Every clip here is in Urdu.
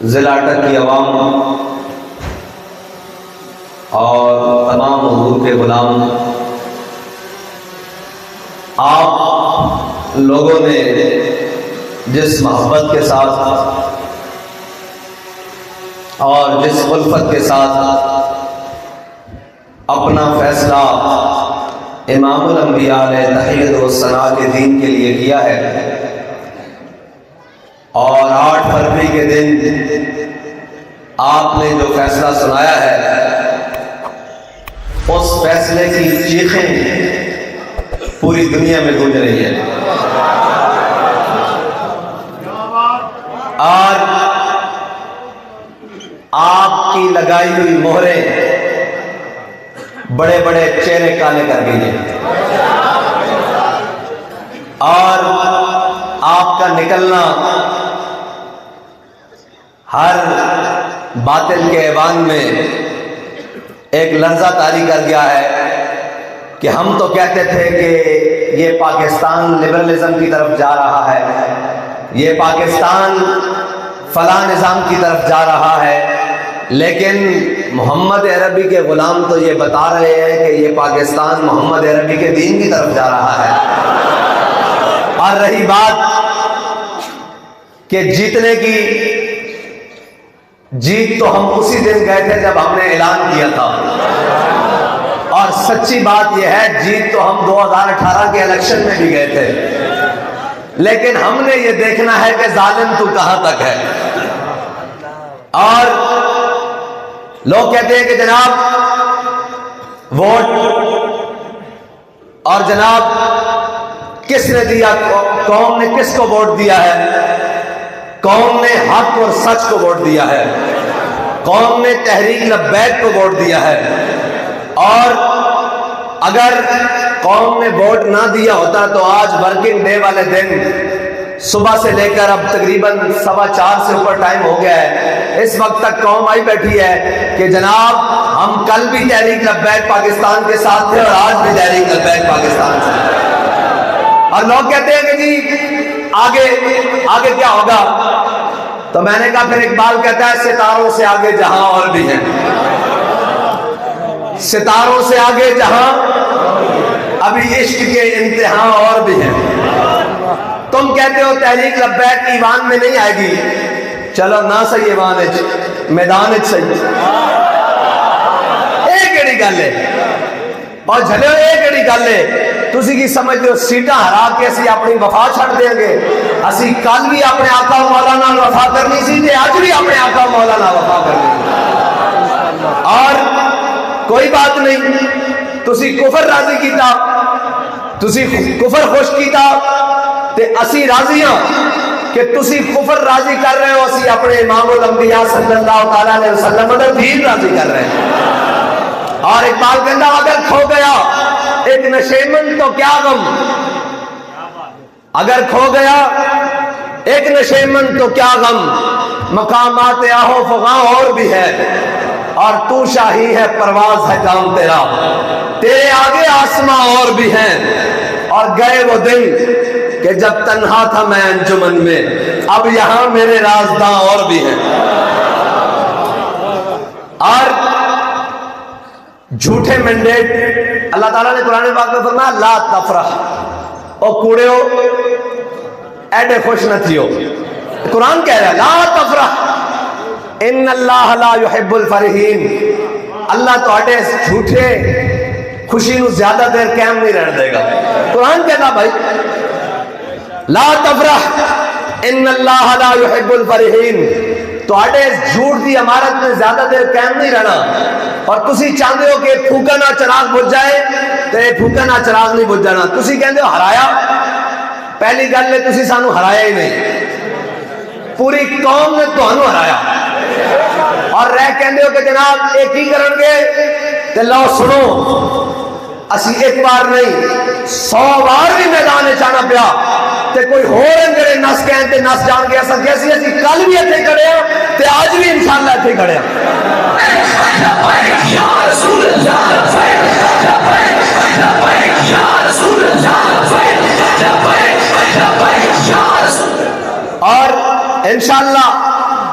ضلع اٹک کی عوام اور تمام حضور کے غلام، آپ لوگوں نے جس محبت کے ساتھ اور جس الفت کے ساتھ اپنا فیصلہ امام الانبیاء علیہ تحیت و ثناء کے دین کے لیے کیا ہے، اور 8 فروری کے دن آپ نے جو فیصلہ سنایا ہے، اس فیصلے کی چیخیں پوری دنیا میں گونج رہی ہیں۔ آج آپ کی لگائی ہوئی مہریں بڑے بڑے چہرے کالے کر گئی ہیں، اور آپ کا نکلنا ہر باطل کے ایوان میں ایک لرزہ طاری کر گیا ہے کہ ہم تو کہتے تھے کہ یہ پاکستان لبرلزم کی طرف جا رہا ہے، یہ پاکستان فلاں نظام کی طرف جا رہا ہے، لیکن محمد عربی کے غلام تو یہ بتا رہے ہیں کہ یہ پاکستان محمد عربی کے دین کی طرف جا رہا ہے۔ اور رہی بات کہ جیتنے کی، جیت تو ہم اسی دن گئے تھے جب ہم نے اعلان کیا تھا، اور سچی بات یہ ہے جیت تو ہم 2018 کے الیکشن میں بھی گئے تھے، لیکن ہم نے یہ دیکھنا ہے کہ ظالم تو کہاں تک ہے۔ اور لوگ کہتے ہیں کہ جناب ووٹ، اور جناب کس نے دیا، قوم نے کس کو ووٹ دیا ہے؟ قوم نے حق اور سچ کو ووٹ دیا ہے، قوم نے تحریک لبیک کو ووٹ دیا ہے، اور اگر قوم نے ووٹ نہ دیا ہوتا تو آج ورکنگ ڈے والے دن صبح سے لے کر اب تقریباً 4:15 سے اوپر ٹائم ہو گیا ہے، اس وقت تک قوم آئی بیٹھی ہے کہ جناب ہم کل بھی تحریک لبیک پاکستان کے ساتھ تھے اور آج بھی تحریک لبیک پاکستان سے تھے۔ اور لوگ کہتے ہیں کہ جی آگے کیا ہوگا؟ تو میں نے کہا پھر اقبال کہتا ہے ستاروں سے آگے جہاں اور بھی ہیں، ستاروں سے آگے جہاں ابھی عشق کے انتہا اور بھی ہیں۔ تم کہتے ہو تحریک لبیک ایوان میں نہیں آئے گی، چلو نہ صحیح ایوان میدان صحیح، ایک ایڑی گل ہے، اور جھلے ہو ایک ایڑی گل ہے، تسی کی سمجھ دو سیٹاں ہرا کے اسی اپنی وفا چھڑ دیں گے؟ اسی کل بھی اپنے آقا و مولا نال وفا کرنی سی تے اج بھی اپنے آقا و مولا نال وفا کرنی، اور کوئی بات نہیں، تسی کفر راضی کیتا، تسی کفر خوش کیتا تے اسی راضی ہاں کہ تسی کفر راضی کر رہے ہو، اسی اپنے امام الانبیاء صلی اللہ تعالیٰ علیہ وسلم کا دین راضی کر رہے ہیں۔ اور اقبال کہتا اگر کھو گیا ایک نشیمن تو کیا غم، اگر کھو گیا ایک نشیمن تو کیا غم، مقامات آہو فغاں اور بھی ہے، اور تو شاہی ہے پرواز ہے کام تیرا، تیرے آگے آسماں اور بھی ہیں، اور گئے وہ دن کہ جب تنہا تھا میں انجمن میں، اب یہاں میرے رازداں اور بھی ہیں۔ اور جھوٹے مینڈیٹ اللہ تعالیٰ نے قرآن پاک میں فرمایا لا تفرح، او کوڑے ہو ایڈے خوش نہ تھیو، قرآن کہہ رہا ہے لا تفرح ان اللہ لا يحب الفرحین، اللہ تو اڈے جھوٹے خوشی نو زیادہ دیر قائم نہیں رہنے دے گا۔ قرآن کہتا بھائی لا تفرح ان اللہ لا يحب الفرحین، تو اڈے جھوٹ دی عمارت میں زیادہ دیر قائم نہیں رہنا، اور تسی چاہتے ہو کہ پھوکنا چراغ بجھ جائے تو پھوکنا چراغ نہیں بجھ جانا، تسی کہتے ہو ہرایا، پہلی گل ہے تسی سانو ہرایا ہی نہیں، پوری قوم نے تانوں ہرایا، اور رہ کہندے ہو کہ جناب ایک ہی کرن گے تے لو سنو، اسی ایک بار نہیں 100 بار بھی میدان چانا پیا تے کوئی ہور انگڑے نس کہیں تے نس جان گیا سکتے، اسی کل بھی اتنے کھڑے ہیں تے آج بھی انشاءاللہ اتنے کھڑے ہیں۔ اور انشاءاللہ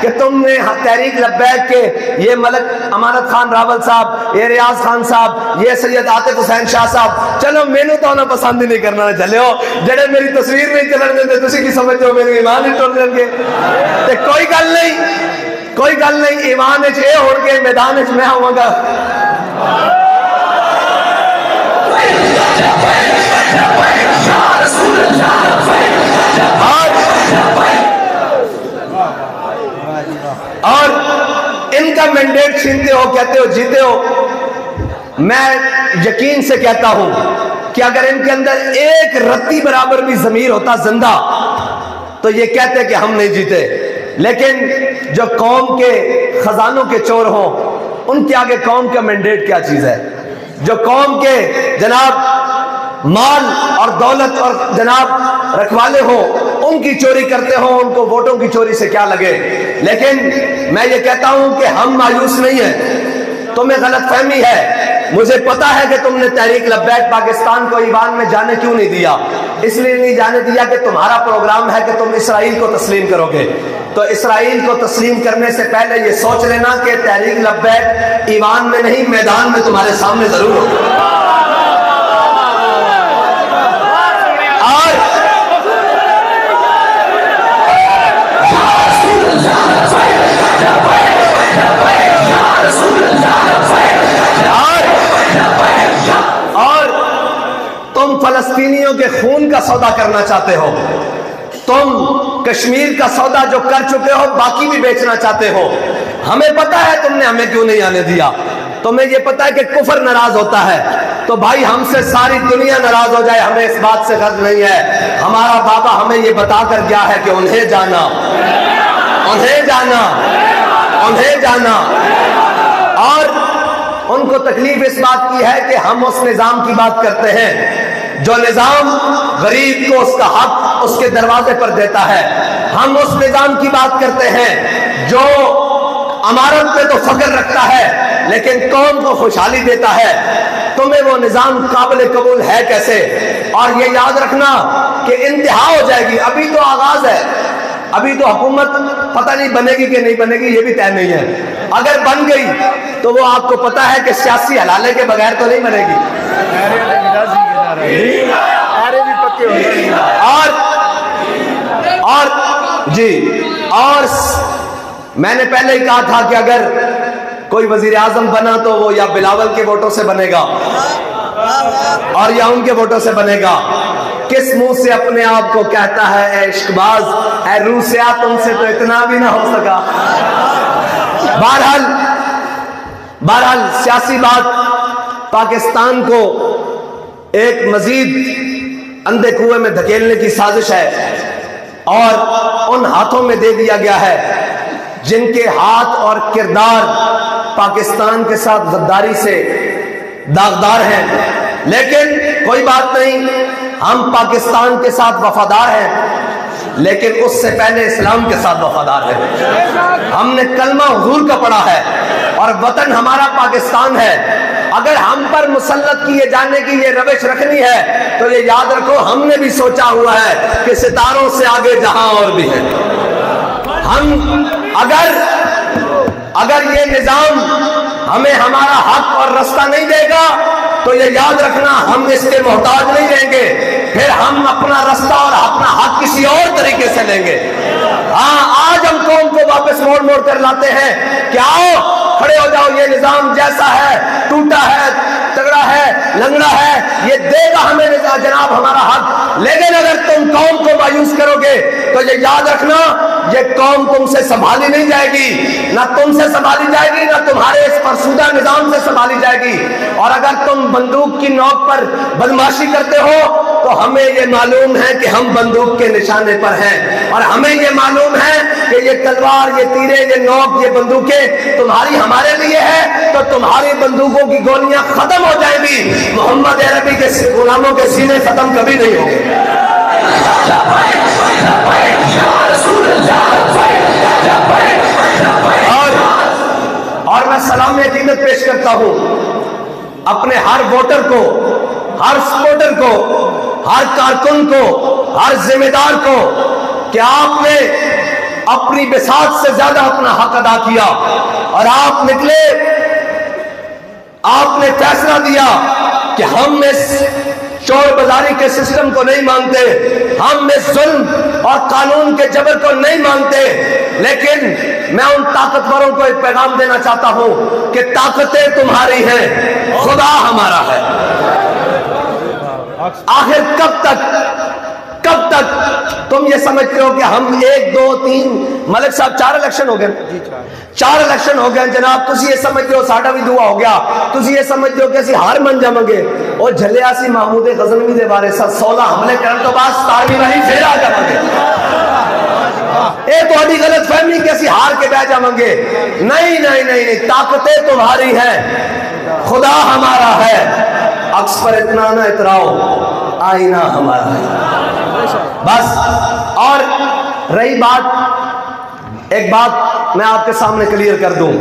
کہ تم نے تحریک لبیک کے یہ ملک امانت خان راول صاحب، یہ ریاض خان صاحب، یہ سید عاطف حسین شاہ صاحب، چلو مینوں تو انہاں پسند ہی نہیں کرنا چلے ہو، جڑے میری تصویر نہیں چلن دے تسی کی سمجھتے ہو میرے ایمان ہی ٹر جان گے؟ تے کوئی گل نہیں، کوئی گل نہیں، ایمان وچ اے ہون گے، میدان وچ میں ہوواں گا۔ اور ان کا مینڈیٹ چھینتے ہو، کہتے ہو جیتے ہو۔ میں یقین سے کہتا ہوں کہ اگر ان کے اندر ایک رتی برابر بھی ضمیر ہوتا زندہ تو یہ کہتے کہ ہم نہیں جیتے، لیکن جو قوم کے خزانوں کے چور ہوں ان کے آگے قوم کا مینڈیٹ کیا چیز ہے؟ جو قوم کے جناب مال اور دولت اور جناب رکھوالے ہوں ان کی چوری کرتے ہوں، ان کو ووٹوں کی چوری سے کیا لگے؟ لیکن میں یہ کہتا ہوں کہ ہم مایوس نہیں ہیں، تمہیں غلط فہمی ہے، مجھے پتا ہے کہ تم نے تحریک لبیک پاکستان کو ایوان میں جانے کیوں نہیں دیا، اس لیے نہیں جانے دیا کہ تمہارا پروگرام ہے کہ تم اسرائیل کو تسلیم کرو گے۔ تو اسرائیل کو تسلیم کرنے سے پہلے یہ سوچ لینا کہ تحریک لبیک ایوان میں نہیں میدان میں تمہارے سامنے ضرور ہوگا۔ اور تم فلسطینیوں کے خون کا سودا کرنا چاہتے ہو، تم کشمیر کا سودا جو کر چکے ہو باقی بھی بیچنا چاہتے ہو۔ ہمیں پتا ہے تم نے ہمیں کیوں نہیں آنے دیا، تمہیں یہ پتا ہے کہ کفر ناراض ہوتا ہے، تو بھائی ہم سے ساری دنیا ناراض ہو جائے ہمیں اس بات سے غرض نہیں ہے۔ ہمارا بابا ہمیں یہ بتا کر گیا ہے کہ انہیں جانا، انہیں جانا، انہیں جانا۔ اور ان کو تکلیف اس بات کی ہے کہ ہم اس نظام کی بات کرتے ہیں جو نظام غریب کو اس کا حق اس کے دروازے پر دیتا ہے، ہم اس نظام کی بات کرتے ہیں جو امارت پہ تو فخر رکھتا ہے لیکن قوم کو خوشحالی دیتا ہے۔ تمہیں وہ نظام قابل قبول ہے کیسے؟ اور یہ یاد رکھنا کہ انتہا ہو جائے گی، ابھی تو آغاز ہے، ابھی تو حکومت پتہ نہیں بنے گی کہ نہیں بنے گی یہ بھی طے نہیں ہے۔ اگر بن گئی تو وہ آپ کو پتا ہے کہ سیاسی حلالے کے بغیر تو نہیں بنے گی۔ اور جی، اور میں نے پہلے ہی کہا تھا کہ اگر کوئی وزیر اعظم بنا تو وہ یا بلاول کے ووٹوں سے بنے گا اور یا ان کے ووٹوں سے بنے گا۔ کس منہ سے اپنے آپ کو کہتا ہے اے عشق باز، اے روح سے آ تم سے تو اتنا بھی نہ ہو سکا۔ بہرحال سیاسی بات پاکستان کو ایک مزید اندھے کنویں میں دھکیلنے کی سازش ہے اور ان ہاتھوں میں دے دیا گیا ہے جن کے ہاتھ اور کردار پاکستان کے ساتھ غداری سے داغدار ہیں۔ لیکن کوئی بات نہیں، ہم پاکستان کے ساتھ وفادار ہیں لیکن اس سے پہلے اسلام کے ساتھ وفادار ہیں۔ ہم نے کلمہ حضور کا پڑھا ہے اور وطن ہمارا پاکستان ہے۔ اگر ہم پر مسلط کیے جانے کی یہ روش رکھنی ہے تو یہ یاد رکھو ہم نے بھی سوچا ہوا ہے کہ ستاروں سے آگے جہاں اور بھی ہے۔ ہم اگر یہ نظام ہمیں ہمارا حق اور رستہ نہیں دے گا تو یہ یاد رکھنا ہم اس کے محتاج نہیں رہیں گے، پھر ہم اپنا رستہ اور اپنا حق کسی اور طریقے سے لیں گے۔ ہاں، آج ہم قوم کو واپس موڑ موڑ کر لاتے ہیں کہ آؤ کھڑے ہو جاؤ، یہ نظام جیسا ہے، ٹوٹا ہے، تگڑا ہے، لنگڑا ہے، یہ دے گا ہمیں جناب ہمارا حق۔ لیکن اگر تم قوم کو مایوس کرو گے تو یہ یاد رکھنا یہ قوم تم سے سنبھالی نہیں جائے گی، نہ تم سے سنبھالی جائے گی نہ تمہارے اس فرسودہ نظام سے سنبھالی جائے گی۔ اور اگر تم بندوق کی نوک پر بدماشی کرتے ہو تو ہمیں یہ معلوم ہے کہ ہم بندوق کے نشانے پر ہیں، اور ہمیں یہ معلوم ہے کہ یہ تلوار، یہ تیرے، یہ نوک، یہ بندوقیں تمہاری ہمارے لیے ہے تو تمہاری بندوقوں کی گولیاں ختم ہو جائیں گی، محمد عربی کے غلاموں کے سینے ختم کبھی نہیں ہوں گے۔ اور میں سلام عقیدت پیش کرتا ہوں اپنے ہر ووٹر کو، ہر سپورٹر کو، ہر کارکن کو، ہر ذمہ دار کو کہ آپ نے اپنی بساط سے زیادہ اپنا حق ادا کیا اور آپ نکلے، آپ نے فیصلہ دیا کہ ہم اس چور بازاری کے سسٹم کو نہیں مانتے، ہم اس ظلم اور قانون کے جبر کو نہیں مانتے، لیکن میں ان طاقتوروں کو ایک پیغام دینا چاہتا ہوں کہ طاقتیں تمہاری ہیں، خدا ہمارا ہے۔ آخر کب تک تم یہ سمجھتے ہو کہ ہم 1 2 3 ملک صاحب 4 الیکشن ہو گئے، 4 الیکشن ہو گئے جناب، تسی یہ سمجھتے ہو ساڈا بھی دعا ہو گیا، تسی یہ سمجھتے ہو کہ اسی ہار من جاواں گے، اور جھلیا سی محمود غزنوی دے بارے 16 حملے کرن تو بعد 17ویں والی پھر آ جاواں گے۔ اے تہاڈی غلط فہمی کہ اسی ہار کے بیٹھ جاواں گے، نہیں، طاقتیں تمہاری ہیں، خدا ہمارا ہے، عکس پر اتنا نہ اتراؤ، آئینہ ہمارا ہے بس۔ اور رہی بات، ایک بات میں آپ کے سامنے کلیئر کر دوں،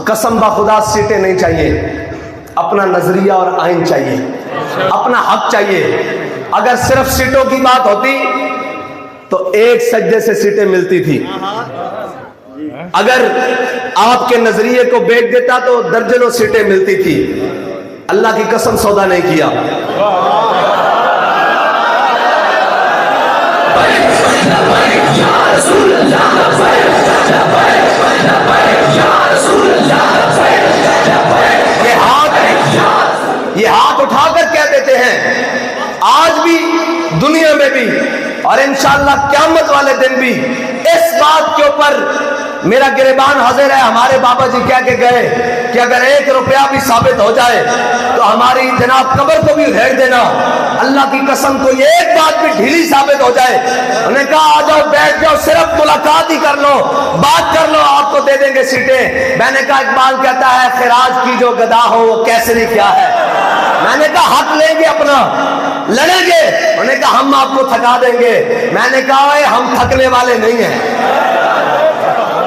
قسم بخدا سیٹیں نہیں چاہیے، اپنا نظریہ اور آئین چاہیے، اپنا حق چاہیے۔ اگر صرف سیٹوں کی بات ہوتی تو ایک سجدے سے سیٹیں ملتی تھی، اگر آپ کے نظریے کو بیچ دیتا تو درجنوں سیٹیں ملتی تھی۔ اللہ کی قسم سودا نہیں کیا۔ یہ ہاتھ اٹھا کر کہہ دیتے ہیں، آج بھی دنیا میں بھی اور انشاءاللہ قیامت والے دن بھی اس بات کے اوپر میرا گریبان حاضر ہے۔ ہمارے بابا جی کہہ کے گئے کہ اگر 1 روپیہ بھی ثابت ہو جائے تو ہماری جناب قبر کو بھی ادھیڑ دینا، اللہ کی قسم کو یہ ایک بات بھی ڈھیلی ثابت ہو جائے، انہوں نے کہا آ جاؤ بیٹھ جاؤ، صرف ملاقات ہی کر لو، بات کر لو، آپ کو دے دیں گے سیٹیں۔ میں نے کہا اقبال کہتا ہے خراج کی جو گدا ہو وہ کیسری کیا ہے۔ میں نے کہا حق لیں گے اپنا، لڑیں گے، انہوں نے کہا ہم آپ کو تھکا دیں گے۔ میں نے کہا ہم تھکنے والے نہیں ہیں،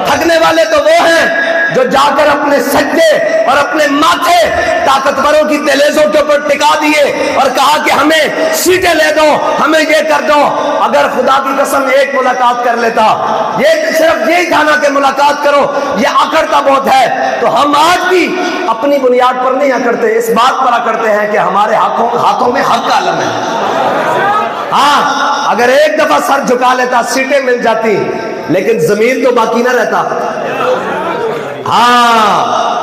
تھکنے والے تو وہ ہیں جو جا کر اپنے سجدے اور اپنے ماتھے طاقتوروں کی دہلیزوں کے اوپر ٹکا دیے اور کہا کہ ہمیں سیٹیں لے دو، ہمیں یہ کر دو۔ اگر خدا کی قسم ایک ملاقات کر لیتا، یہ صرف یہی تھا نا کہ ملاقات کرو، یہ اکڑتا بہت ہے، تو ہم آج بھی اپنی بنیاد پر نہیں اکڑتے، اس بات پر اکڑتے ہیں کہ ہمارے ہاتھوں میں حق کا علم ہے۔ ہاں اگر ایک دفعہ سر جھکا لیتا سیٹیں مل جاتی، لیکن ضمیر تو باقی نہ رہتا۔ ہاں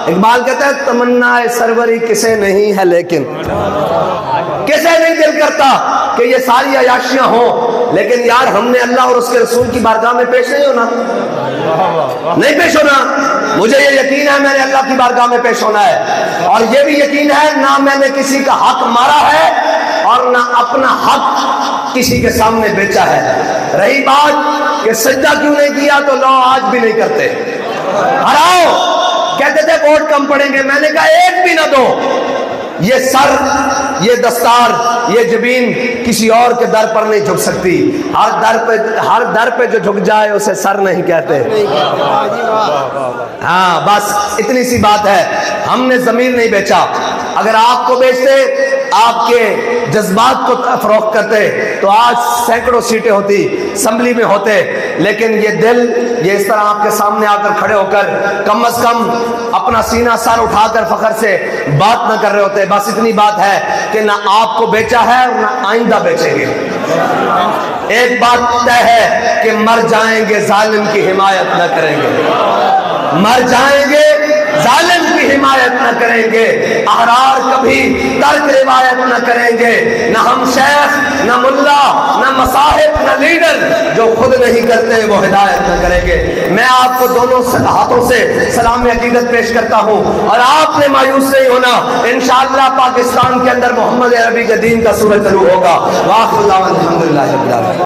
اقبال کہتا ہے تمنا سروری کسے نہیں ہے، لیکن کسے نہیں دل کرتا کہ یہ ساری عیاشیاں ہوں، لیکن یار ہم نے اللہ اور اس کے رسول کی بارگاہ میں پیش نہیں ہونا، نہیں پیش ہونا۔ مجھے یہ یقین ہے میں نے اللہ کی بارگاہ میں پیش ہونا ہے، اور یہ بھی یقین ہے نہ میں نے کسی کا حق مارا ہے اور نہ اپنا حق کسی کے سامنے بیچا ہے۔ رہی بات کہ سجدہ کیوں نہیں کیا، تو لو آج بھی نہیں کرتے۔ ہراؤ کہتے تھے ووٹ کم پڑیں گے، میں نے کہا ایک بھی نہ دو۔ یہ سر، یہ دستار، یہ جبین کسی اور کے در پر نہیں جھک سکتی، ہر در پہ جو جھک جائے اسے سر نہیں کہتے۔ ہاں بس اتنی سی بات ہے، ہم نے ضمیر نہیں بیچا۔ اگر آپ کو بیچتے، آپ کے جذبات کو فروخت کرتے تو آج سینکڑوں سیٹیں ہوتی، اسمبلی میں ہوتے، لیکن یہ دل یہ اس طرح آپ کے سامنے آ کر کھڑے ہو کر کم از کم اپنا سینہ سر اٹھا کر فخر سے بات نہ کر رہے ہوتے۔ بس اتنی بات ہے کہ نہ آپ کو بیچا ہے اور نہ آئندہ بیچیں گے۔ ایک بات طے ہے کہ مر جائیں گے ظالم کی حمایت نہ کریں گے، مر جائیں گے ظالم کی حمایت نہ کریں گے، احرار کبھی ترک روایت نہ کریں گے، نہ ہم شیخ نہ ملا نہ مصاحب نہ لیڈر جو خود نہیں کرتے وہ ہدایت نہ کریں گے۔ میں آپ کو دونوں ہاتھوں سے سلام عقیدت پیش کرتا ہوں، اور آپ نے مایوس نہیں ہونا، انشاءاللہ پاکستان کے اندر محمد عربی کے دین کا سورج طلوع ہوگا۔ وآخر دعوانا الحمدللہ رب العالمین۔